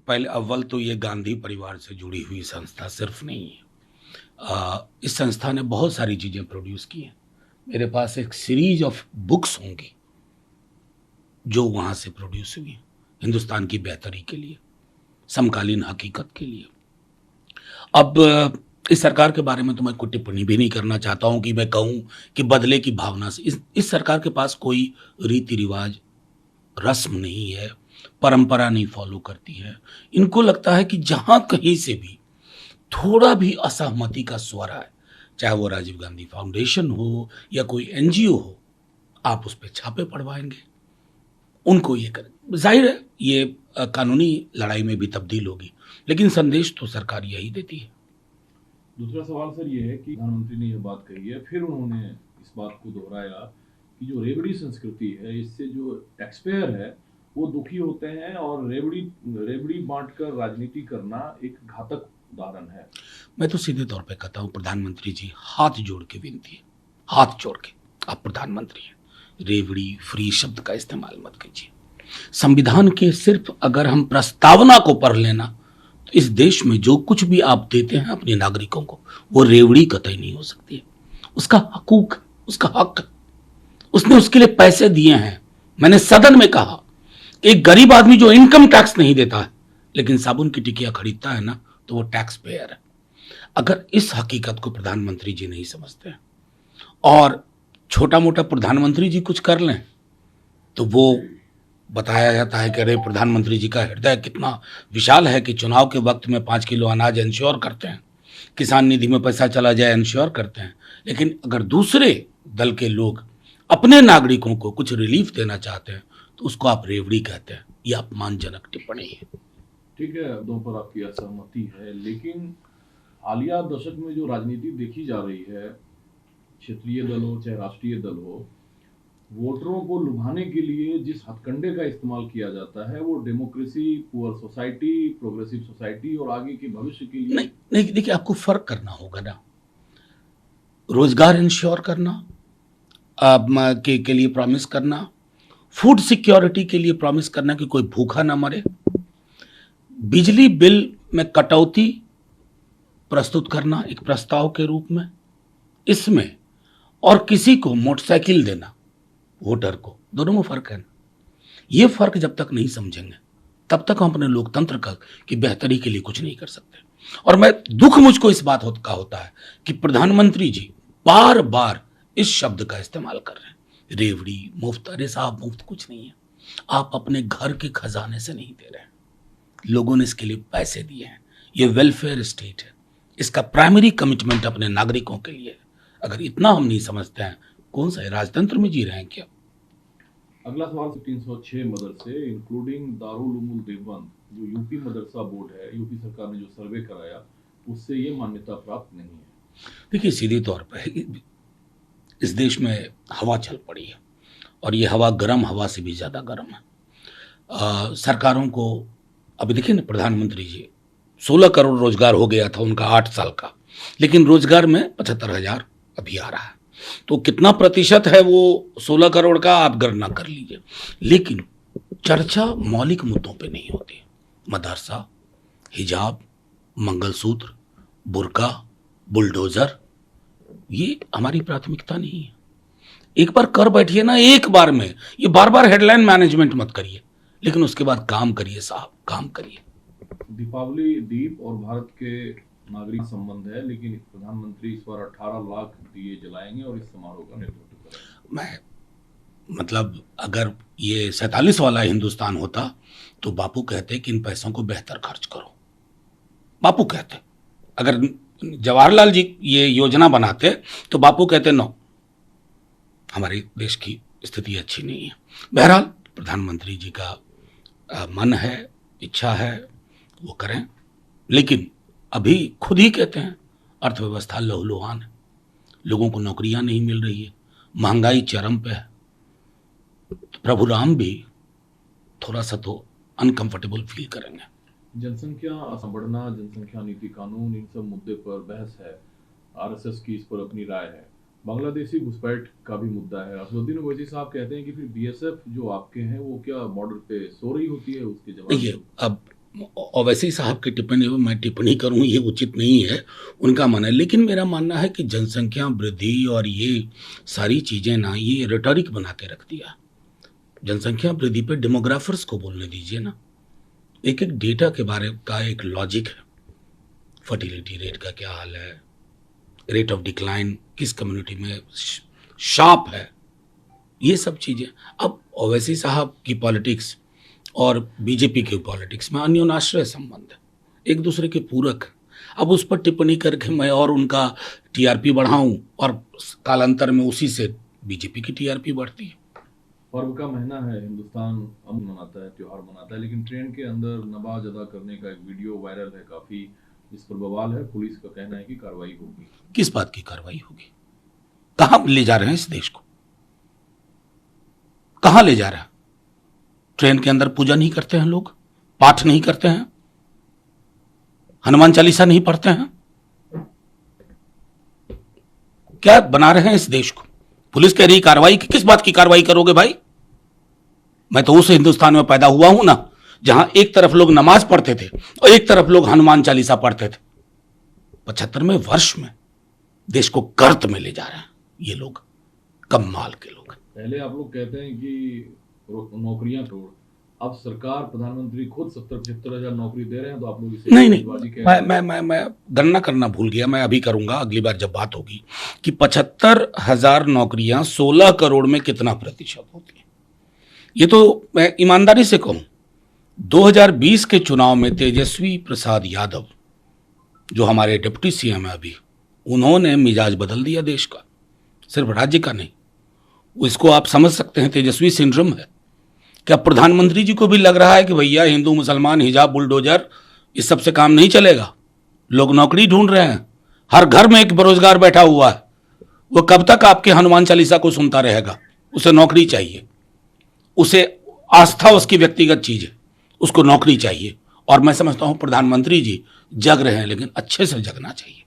पहले अव्वल तो ये गांधी परिवार से जुड़ी हुई संस्था सिर्फ नहीं है। इस संस्था ने बहुत सारी चीज़ें प्रोड्यूस की हैं। मेरे पास एक सीरीज ऑफ बुक्स होंगी जो वहाँ से प्रोड्यूस हुई हैं, हिंदुस्तान की बेहतरी के लिए, समकालीन हकीकत के लिए। अब इस सरकार के बारे में तो मैं कोई टिप्पणी भी नहीं करना चाहता हूँ कि मैं कहूँ कि बदले की भावना से इस सरकार के पास कोई रीति रिवाज, रस्म नहीं है, परंपरा नहीं फॉलो करती है। इनको लगता है कि जहाँ कहीं से भी थोड़ा भी असहमति का स्वर आए, चाहे वो राजीव गांधी फाउंडेशन हो या कोई एनजीओ हो, आप उस पे छापे पड़वाएंगे। उनको ये कर जाहिर है ये कानूनी लड़ाई में भी तब्दील होगी, लेकिन संदेश तो सरकार यही देती है। दूसरा सवाल सर ये है कि प्रधानमंत्री ने यह बात कही है, फिर उन्होंने इस बात को दोहराया कि जो रेवड़ी संस्कृति है, इससे जो टैक्स पेयर है वो दुखी होते हैं और रेवड़ी रेवड़ी बांटकर राजनीति करना एक घातक उदाहरण है। मैं तो सीधे तौर पे कहता हूँ प्रधानमंत्री जी, हाथ जोड़ के विनती है, हाथ जोड़ के, आप प्रधानमंत्री हैं, रेवड़ी फ्री शब्द का इस्तेमाल मत कीजिए। संविधान के सिर्फ अगर हम प्रस्तावना को पढ़ लेना तो इस देश में जो कुछ भी आप देते हैं अपने नागरिकों को, वो रेवड़ी कतई नहीं हो सकती है। उसका हकूक, उसका हक, उसने उसके लिए पैसे दिए हैं। मैंने सदन में कहा, एक गरीब आदमी जो इनकम टैक्स नहीं देता है लेकिन साबुन की टिकिया खरीदता है ना, तो वो टैक्स पेयर है। अगर इस हकीकत को प्रधानमंत्री जी नहीं समझते हैं और छोटा मोटा प्रधानमंत्री जी कुछ कर लें तो वो बताया जाता है कि अरे प्रधानमंत्री जी का हृदय कितना विशाल है कि चुनाव के वक्त में 5 किलो अनाज इंश्योर करते हैं, किसान निधि में पैसा चला जाए इंश्योर करते हैं। लेकिन अगर दूसरे दल के लोग अपने नागरिकों को कुछ रिलीफ देना चाहते हैं तो उसको आप रेवड़ी कहते हैं। यह अपमानजनक टिप्पणी है। ठीक है, दो पर आपकी असहमति है, लेकिन हालिया दशक में जो राजनीति देखी जा रही है, क्षेत्रीय दल हो चाहे राष्ट्रीय दल हो, वोटरों को लुभाने के लिए जिस हथकंडे का इस्तेमाल किया जाता है वो democracy, poor society, progressive society और आगे के भविष्य के लिए नहीं नहीं, देखिए आपको फर्क करना होगा ना। रोजगार इंश्योर करना के लिए प्रॉमिस करना, फूड सिक्योरिटी के लिए प्रॉमिस करना कि कोई भूखा ना मरे, बिजली बिल में कटौती प्रस्तुत करना एक प्रस्ताव के रूप में, इसमें और किसी को मोटरसाइकिल देना वोटर को, दोनों में फर्क है ना। ये फर्क जब तक नहीं समझेंगे तब तक हम अपने लोकतंत्र का की बेहतरी के लिए कुछ नहीं कर सकते। और मैं दुख मुझको इस बात का होता है कि प्रधानमंत्री जी बार बार इस शब्द का इस्तेमाल कर रहे हैं, रेवड़ी मुफ्त। अरे साहब, मुफ्त कुछ नहीं है। आप अपने घर के खजाने से नहीं दे रहे हैं, लोगों ने इसके लिए पैसे दिए हैं। ये वेलफेयर स्टेट है, इसका प्राइमरी कमिटमेंट अपने नागरिकों के लिए है। अगर इतना हम नहीं समझते हैं, कौन सा राजतंत्र में जी रहे हैं क्या? अगला सवाल 306 मदरसे इंक्लूडिंग दारुल उलूम देवबंद, जो यूपी मदरसा बोर्ड है, यूपी सरकार ने जो सर्वे कराया उससे ये मान्यता प्राप्त नहीं है। देखिए, सीधे तौर पर इस देश में हवा चल पड़ी है और ये हवा गर्म हवा से भी ज़्यादा गर्म है। सरकारों को अभी देखिए ना, प्रधानमंत्री जी 16 करोड़ रोजगार हो गया था उनका 8 साल का, लेकिन रोजगार में 75,000 अभी आ रहा है। तो कितना प्रतिशत है वो 16 करोड़ का, आप गणना कर लीजिए। लेकिन चर्चा मौलिक मुद्दों पे नहीं होती। मदरसा, हिजाब, मंगलसूत्र, बुर्का, बुलडोजर, ये हमारी प्राथमिकता नहीं है। एक बार कर बैठिए ना, एक बार में। ये बार बार हेडलाइन मैनेजमेंट मत करिए, लेकिन उसके बाद काम करिए साहब, काम करिए। दीपावली दीप और भारत के नागरिक संबंध है, लेकिन प्रधानमंत्री इस बार 18 लाख दिए जलाएंगे और इस समारोह का नेतृत्व करेंगे। मैं मतलब अगर ये 47 वाला हिंदुस्तान होता तो बापू कहते कि इन पैसों को बेहतर खर्च करो। बापू कहते, अगर जवाहरलाल जी ये योजना बनाते तो बापू कहते नो, हमारे देश की स्थिति अच्छी नहीं है। बहरहाल प्रधानमंत्री जी का मन है, इच्छा है, वो करें। लेकिन अभी खुद ही कहते हैं अर्थव्यवस्था लहूलुहान है, लोगों को नौकरियां नहीं मिल रही है, महंगाई चरम पे है। तो प्रभु राम भी थोड़ा सा तो अनकंफर्टेबल फील करेंगे। जनसंख्या बढ़ना, जनसंख्या नीति कानून, इन सब मुद्दे पर बहस है। आरएसएस की इस पर अपनी राय है। बांग्लादेशी घुसपैठ का भी मुद्दा है। असदुद्दीन ओवैसी साहब कहते हैं कि फिर बीएसएफ जो आपके हैं वो क्या बॉर्डर पे सो रही होती है, उसके जवाब देखिए, अब ओवैसी साहब की टिप्पणी में मैं टिप्पणी करूं ये उचित नहीं है, उनका मन है। लेकिन मेरा मानना है कि जनसंख्या वृद्धि और ये सारी चीज़ें ना, ये रेटोरिक बना के रख दिया। जनसंख्या वृद्धि पे डेमोग्राफर्स को बोलने दीजिए ना। एक एक डेटा के बारे का एक लॉजिक है। फर्टिलिटी रेट का क्या हाल है, रेट ऑफ डिक्लाइन किस कम्युनिटी में शार्प है, ये सब चीज़ें। अब ओवैसी साहब की पॉलिटिक्स और बीजेपी की पॉलिटिक्स में अन्योनाश्रय संबंध है, एक दूसरे के पूरक। अब उस पर टिप्पणी करके मैं और उनका टीआरपी बढ़ाऊं और कालांतर में उसी से बीजेपी की टीआरपी बढ़ती है। पर्व का महीना है, हिंदुस्तान अमन मनाता है, त्योहार मनाता है, लेकिन ट्रेन के अंदर नमाज अदा करने का एक वीडियो वायरल है काफी, जिस पर बवाल है। पुलिस का कहना है कि कार्रवाई होगी। किस बात की कार्रवाई होगी? कहां ले जा रहे हैं इस देश को? कहां ले जा रहे हैं? ट्रेन के अंदर पूजा नहीं करते हैं लोग, पाठ नहीं करते हैं, हनुमान चालीसा नहीं पढ़ते हैं? क्या बना रहे हैं इस देश को? पुलिस कह रही कार्रवाई की, किस बात की कार्रवाई करोगे भाई? मैं तो उस हिंदुस्तान में पैदा हुआ हूं ना, जहां एक तरफ लोग नमाज पढ़ते थे और एक तरफ लोग हनुमान चालीसा पढ़ते थे। 75वें वर्ष में देश को गर्त में ले जा रहे हैं ये लोग, कमाल के लोग। पहले आप लोग कहते हैं कि नौकरियां तोड़, अब सरकार, प्रधानमंत्री खुद 70-75 हजार नौकरी दे रहे हैं, तो आप लोग इसे नहीं मैं गणना करना भूल गया, मैं अभी करूंगा अगली बार जब बात होगी कि 75,000 नौकरियां 16 करोड़ में कितना प्रतिशत होती है। ये तो मैं ईमानदारी से कहूं, 2020 के चुनाव में तेजस्वी प्रसाद यादव जो हमारे डिप्टी सीएम है अभी, उन्होंने मिजाज बदल दिया देश का, सिर्फ राज्य का नहीं। इसको आप समझ सकते हैं, तेजस्वी सिंड्रोम है। क्या प्रधानमंत्री जी को भी लग रहा है कि भैया हिंदू मुसलमान हिजाब बुलडोजर इस सब से काम नहीं चलेगा? लोग नौकरी ढूंढ रहे हैं, हर घर में एक बेरोजगार बैठा हुआ है, वो कब तक आपके हनुमान चालीसा को सुनता रहेगा? उसे नौकरी चाहिए, उसे आस्था उसकी व्यक्तिगत चीज है, उसको नौकरी चाहिए। और मैं समझता हूं प्रधानमंत्री जी जग रहे हैं, लेकिन अच्छे से जगना चाहिए।